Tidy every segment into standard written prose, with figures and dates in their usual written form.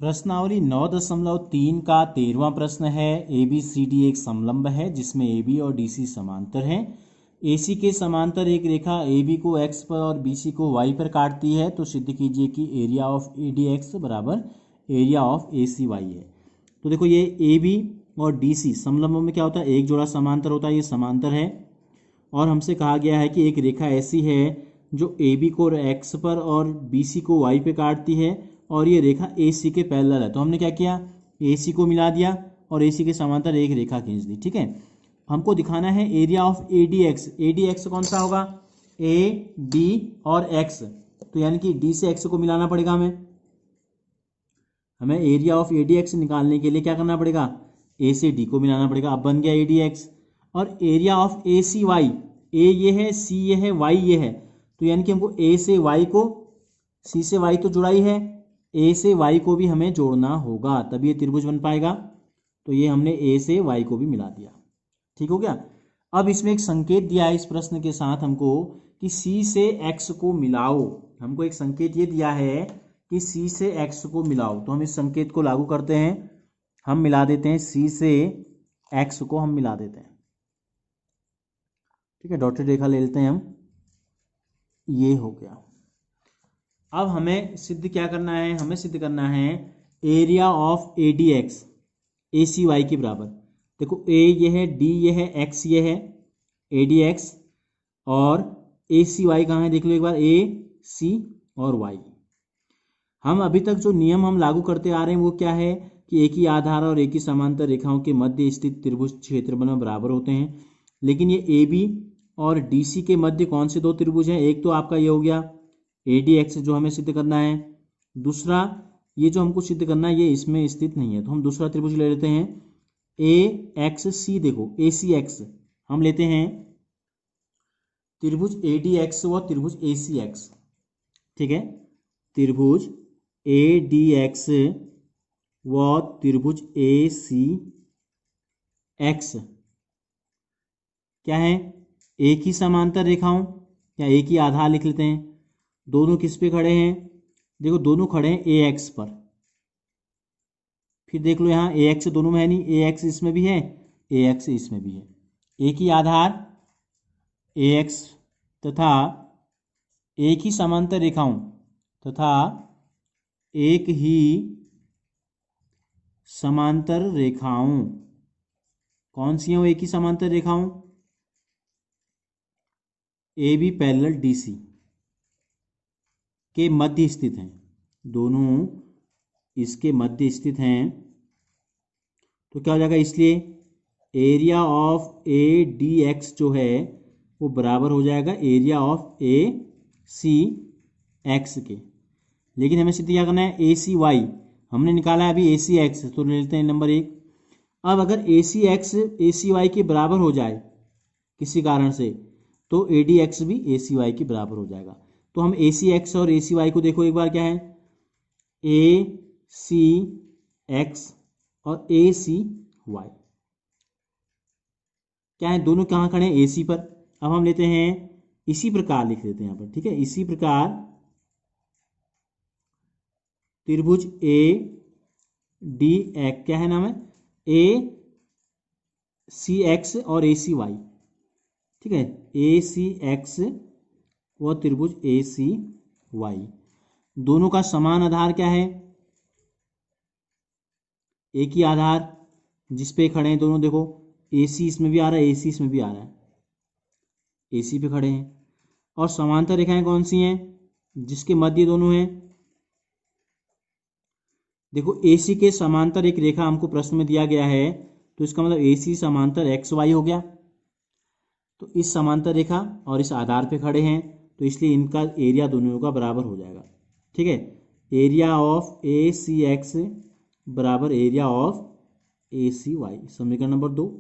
प्रश्नावली 9.3 का 13वां प्रश्न है। ABCD एक समलंब है जिसमें AB और DC समांतर हैं। AC के समांतर एक रेखा AB को X पर और BC को Y पर काटती है, तो सिद्ध कीजिए कि एरिया ऑफ ADX बराबर एरिया ऑफ ACY है। तो देखो ये AB और DC समलंब में क्या होता है, एक जोड़ा समांतर होता है, ये समांतर है। और हमसे कहा गया है कि एक रेखा ऐसी है जो AB को X पर और BC को Y पे काटती है और ये रेखा AC के पैरेलल है। तो हमने क्या किया, AC को मिला दिया और AC के समांतर एक रेखा खींच दी। ठीक है, हमको दिखाना है एरिया ऑफ ADX। ADX कौन सा होगा, AD और X, तो यानी कि D से X को मिलाना पड़ेगा हमें एरिया ऑफ ADX निकालने के लिए क्या करना पड़ेगा, A से D को मिलाना पड़ेगा। अब बन गया ADX। और एरिया ऑफ ACY, A ये है, C ये है, Y ये है, तो यानी कि हमको A से Y को, C से Y तो जुड़ा ही है, A से Y को भी हमें जोड़ना होगा, तभी ये त्रिभुज बन पाएगा। तो ये हमने A से Y को भी मिला दिया। ठीक हो गया। अब इसमें एक संकेत दिया है इस प्रश्न के साथ हमको कि C से X को मिलाओ। हमको एक संकेत ये दिया है कि C से X को मिलाओ, तो हम इस संकेत को लागू करते हैं। हम मिला देते हैं C से X को, हम मिला देते हैं। ठीक है, डॉटेड रेखा ले लेते हैं हम, ये हो गया। अब हमें सिद्ध क्या करना है, हमें सिद्ध करना है एरिया ऑफ ADX ACY के बराबर। देखो A ये है, D ये है, X ये है, ADX, और ACY कहाँ है देख लो एक बार, AC और Y। हम अभी तक जो नियम हम लागू करते आ रहे हैं वो क्या है कि एक ही आधार और एक ही समांतर रेखाओं के मध्य स्थित त्रिभुज क्षेत्रफल में बराबर होते हैं। लेकिन ये AB और DC के मध्य कौन से दो त्रिभुज हैं, एक तो आपका ये हो गया ADX जो हमें सिद्ध करना है, दूसरा ये जो हमको सिद्ध करना है ये इसमें स्थित नहीं है, तो हम दूसरा त्रिभुज ले लेते हैं AXC। देखो ACX हम लेते हैं त्रिभुज ADX व त्रिभुज ACX। ठीक है, त्रिभुज ADX व त्रिभुज ACX क्या है, एक ही समांतर रेखाओं या एक ही आधार लिख लेते हैं। दोनों किस पे खड़े हैं, देखो दोनों खड़े हैं AX पर। फिर देख लो यहाँ AX दोनों में है नहीं, AX इसमें भी है, AX इसमें भी है। एक ही आधार AX तथा एक ही समांतर रेखाओं तथा एक ही समांतर रेखाओं, कौन सी हैं वो एक ही समांतर रेखाओं, AB पैरेलल DC के मध्य स्थित हैं। दोनों इसके मध्य स्थित हैं, तो क्या हो जाएगा, इसलिए एरिया ऑफ ADX जो है वो बराबर हो जाएगा एरिया ऑफ ACX के। लेकिन हमें सिद्ध क्या करना है, ACY हमने निकाला है अभी, ACX तो ले लेते हैं नंबर 1। अब अगर ACX ACY के बराबर हो जाए किसी कारण से, तो ADX भी ACY के बराबर हो जाएगा। तो हम ACX और ACY को देखो एक बार, क्या है ACX और ACY क्या है, दोनों कहाँ खड़े हैं, AC पर। अब हम लेते हैं इसी प्रकार लिख देते हैं यहाँ पर। ठीक है, इसी प्रकार त्रिभुज ADX क्या है नाम है, ACX और ACY। ठीक है, ACX व त्रिभुज ACY दोनों का समान आधार क्या है, एक ही आधार जिसपे खड़े हैं दोनों। देखो AC इसमें भी आ रहा है, AC इसमें भी आ रहा है, AC पे खड़े हैं। और समांतर रेखाएं कौन सी हैं, जिसके मध्य दोनों हैं। देखो AC के समांतर एक रेखा हमको प्रश्न में दिया गया है, तो इसका मतलब AC समांतर XY हो गया। तो इस समांतर रेखा और इस आधार पे खड़े हैं, तो इसलिए इनका एरिया दोनों का बराबर हो जाएगा। ठीक है, एरिया ऑफ ACX बराबर एरिया ऑफ ACY, समीकरण नंबर 2।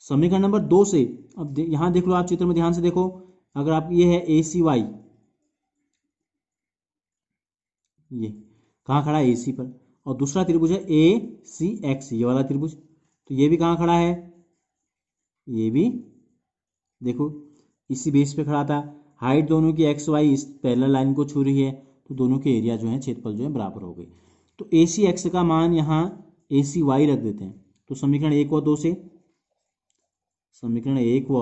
समीकरण नंबर 2 से अब यहां देख लो, आप चित्र में ध्यान से देखो, अगर आप ये है ACY, ये कहाँ खड़ा है, AC पर, और दूसरा त्रिभुज है ACX ये वाला त्रिभुज, तो ये भी कहाँ खड़ा है, ये भी देखो इसी बेस पे खड़ा था। हाइट दोनों की XY इस पैरेलल लाइन को छू रही है, तो दोनों के एरिया जो है, क्षेत्रफल जो है बराबर हो गई। तो तो ए सी एक्स का मान यहाँ ए सी वाई रख देते हैं। तो समीकरण 1 व 2 से, समीकरण 1 व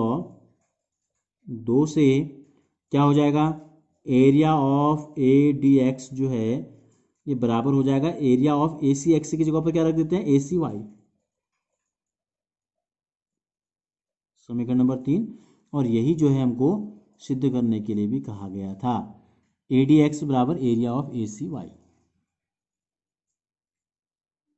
2 से क्या हो जाएगा, area of A D X जो है ये बराबर हो जाएगा area of A C X की जगह पर क्या रख देते हैं, ए सी वाई। समीकरण नंबर 3। और यही जो है हमको सिद्ध करने के लिए भी कहा गया था, ए डी एक्स बराबर area of A C Y.